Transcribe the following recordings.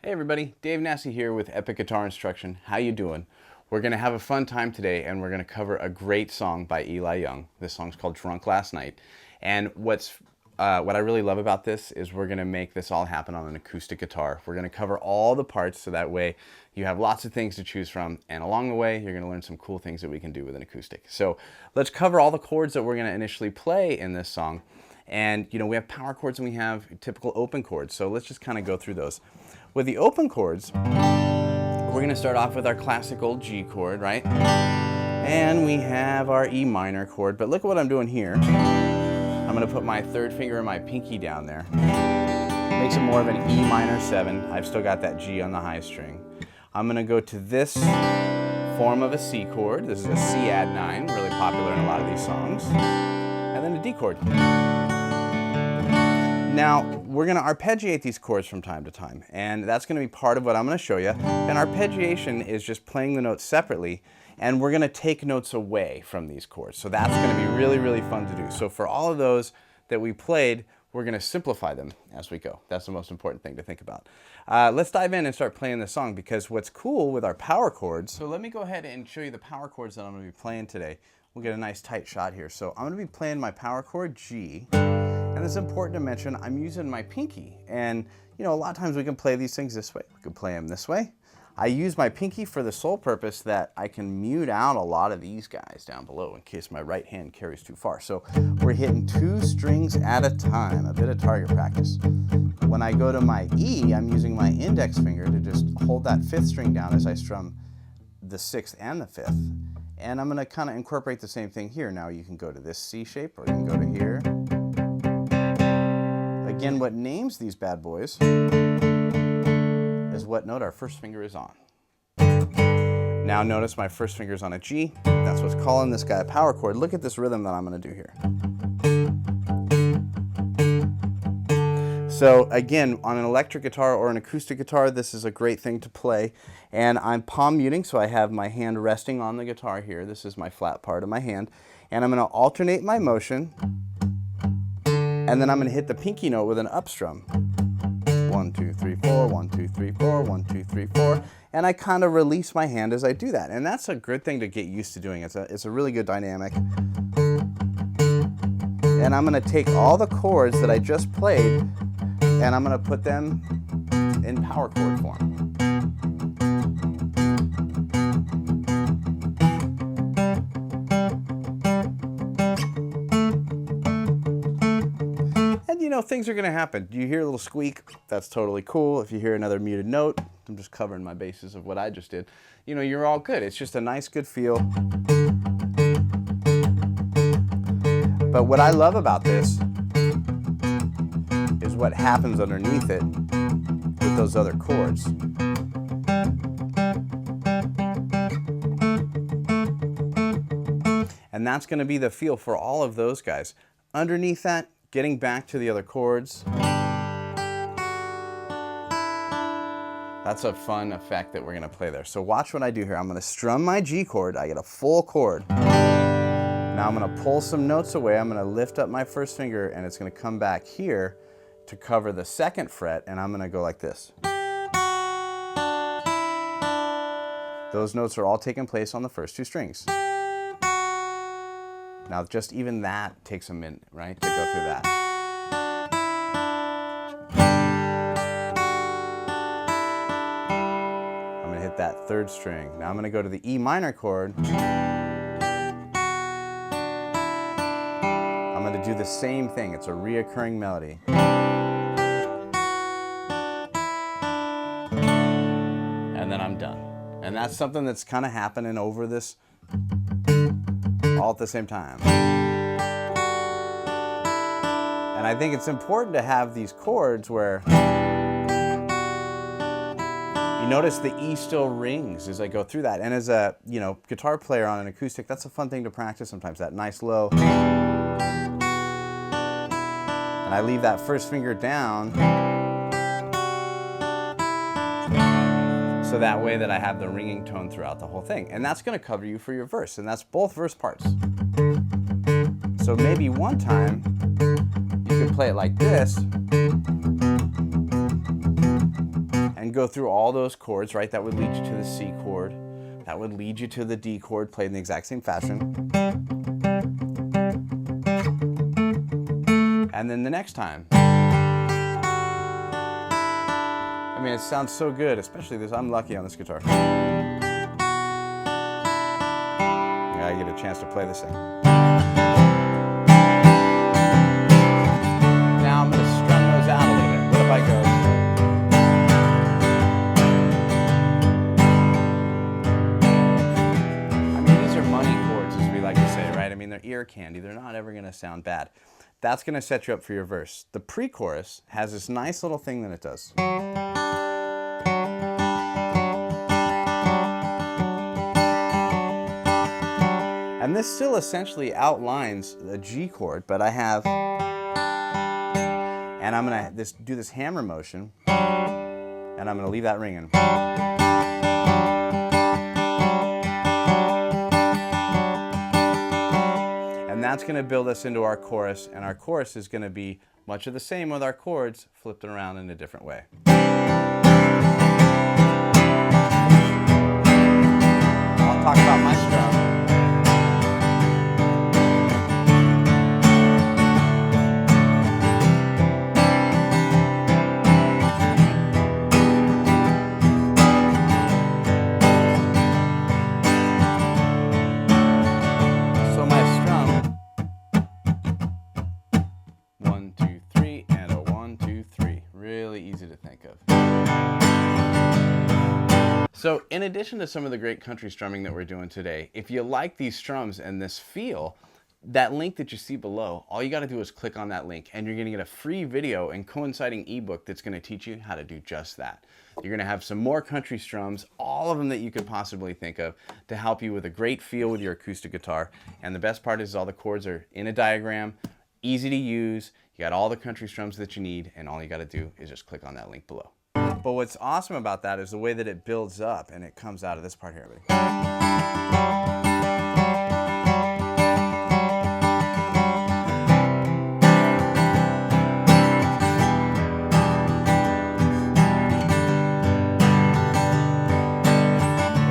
Hey everybody, Dave Nassi here with Epic Guitar Instruction. How you doing? We're going to have a fun time today and we're going to cover a great song by Eli Young. This song's called Drunk Last Night. And what I really love about this is we're going to make this all happen on an acoustic guitar. We're going to cover all the parts so that way you have lots of things to choose from, and along the way you're going to learn some cool things that we can do with an acoustic. So let's cover all the chords that we're going to initially play in this song. And you know, we have power chords and we have typical open chords, so let's just kind of go through those. With the open chords, we're going to start off with our classic old G chord, right? And we have our E minor chord, but look at what I'm doing here. I'm going to put my third finger and my pinky down there. Makes it more of an E minor 7. I've still got that G on the high string. I'm going to go to this form of a C chord. This is a C add 9, really popular in a lot of these songs. And then a D chord. Now, we're going to arpeggiate these chords from time to time, and that's going to be part of what I'm going to show you. And arpeggiation is just playing the notes separately, and we're going to take notes away from these chords. So that's going to be really, really fun to do. So for all of those that we played, we're going to simplify them as we go. That's the most important thing to think about. Let's dive in and start playing this song, because what's cool with our power chords, so let me go ahead and show you the power chords that I'm going to be playing today. We'll get a nice tight shot here. So I'm going to be playing my power chord G. And it's important to mention I'm using my pinky, and you know, a lot of times we can play these things this way, we can play them this way. I use my pinky for the sole purpose that I can mute out a lot of these guys down below in case my right hand carries too far. So we're hitting 2 strings at a time, a bit of target practice. When I go to my E, I'm using my index finger to just hold that 5th string down as I strum the 6th and the 5th. And I'm going to kind of incorporate the same thing here. Now you can go to this C shape, or you can go to here. Again, what names these bad boys is what note our first finger is on. Now notice my first finger is on a G. That's what's calling this guy a power chord. Look at this rhythm that I'm going to do here. So again, on an electric guitar or an acoustic guitar, this is a great thing to play. And I'm palm muting, so I have my hand resting on the guitar here. This is my flat part of my hand. And I'm going to alternate my motion. And then I'm going to hit the pinky note with an up strum. 1, 2, 3, 4, 1, 2, 3, 4, 1, 2, 3, 4. And I kind of release my hand as I do that. And that's a good thing to get used to doing. It's a really good dynamic. And I'm going to take all the chords that I just played and I'm going to put them in power chord form. You know, things are going to happen. You hear a little squeak, that's totally cool. If you hear another muted note, I'm just covering my bases of what I just did. You know, you're all good. It's just a nice, good feel. But what I love about this is what happens underneath it with those other chords. And that's going to be the feel for all of those guys. Underneath that, getting back to the other chords. That's a fun effect that we're going to play there. So watch what I do here. I'm going to strum my G chord. I get a full chord. Now I'm going to pull some notes away. I'm going to lift up my first finger and it's going to come back here to cover the 2nd fret, and I'm going to go like this. Those notes are all taking place on the first 2 strings. Now just even that takes a minute, right, to go through that. I'm going to hit that 3rd string. Now I'm going to go to the E minor chord. I'm going to do the same thing. It's a reoccurring melody. And then I'm done. And that's something that's kind of happening over this all at the same time. And I think it's important to have these chords where you notice the E still rings as I go through that. And as a guitar player on an acoustic, that's a fun thing to practice sometimes, that nice low. And I leave that first finger down so that way that I have the ringing tone throughout the whole thing. And that's going to cover you for your verse, and that's both verse parts. So maybe one time you can play it like this and go through all those chords, right? That would lead you to the C chord. That would lead you to the D chord, played in the exact same fashion. And then the next time. I mean, it sounds so good, especially this. I'm lucky on this guitar. I get a chance to play this thing. Now I'm going to strum those out a little bit. What if I go? I mean, these are money chords, as we like to say, right? I mean, they're ear candy. They're not ever going to sound bad. That's going to set you up for your verse. The pre-chorus has this nice little thing that it does. And this still essentially outlines the G chord, but I have, and I'm going to do this hammer motion, and I'm going to leave that ringing. And that's going to build us into our chorus, and our chorus is going to be much of the same with our chords flipped around in a different way. I'll talk about my strum. So in addition to some of the great country strumming that we're doing today, if you like these strums and this feel, that link that you see below, all you got to do is click on that link and you're going to get a free video and coinciding ebook that's going to teach you how to do just that. You're going to have some more country strums, all of them that you could possibly think of, to help you with a great feel with your acoustic guitar. And the best part is all the chords are in a diagram, easy to use. You got all the country strums that you need, and all you got to do is just click on that link below. But what's awesome about that is the way that it builds up and it comes out of this part here, everybody.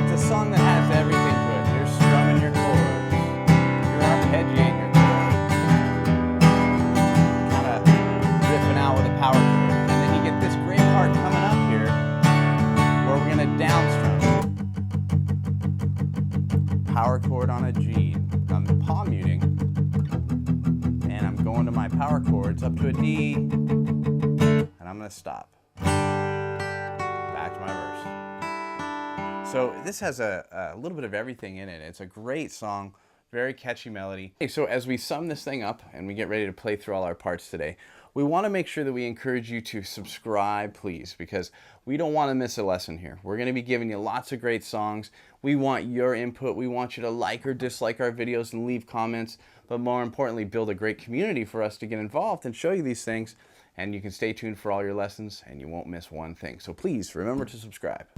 It's a song that has everything to it. You're strumming your chords, you're arpeggiating your chords, kind of riffing out with a power chord. And then you get this great part coming up here where we're going to down strum. Power chord on a G. I'm palm muting, and I'm going to my power chords up to a D, and I'm going to stop. Back to my verse. So this has a little bit of everything in it. It's a great song, very catchy melody. Okay, so as we sum this thing up and we get ready to play through all our parts today, we want to make sure that we encourage you to subscribe, please, because we don't want to miss a lesson here. We're going to be giving you lots of great songs. We want your input. We want you to like or dislike our videos and leave comments, but more importantly, build a great community for us to get involved and show you these things. And you can stay tuned for all your lessons and you won't miss one thing. So please remember to subscribe.